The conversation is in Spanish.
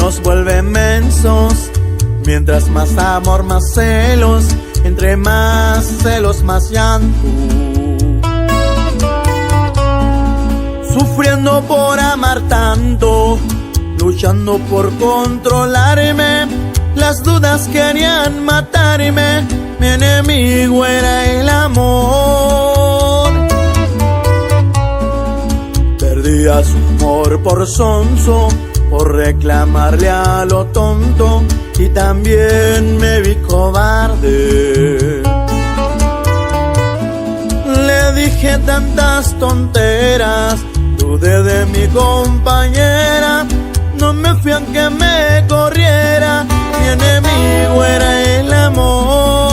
nos vuelve mensos. Mientras más amor, más celos. Entre más celos, más llanto. Sufriendo por amar tanto, luchando por controlarme. Las dudas querían matarme. Mi enemigo era el amor. Perdía su amor por sonso, por reclamarle a lo tonto. Y también me vi cobarde. Le dije tantas tonteras, dudé de mi compañera. No me fui aunque me corriera. Mi enemigo era el amor.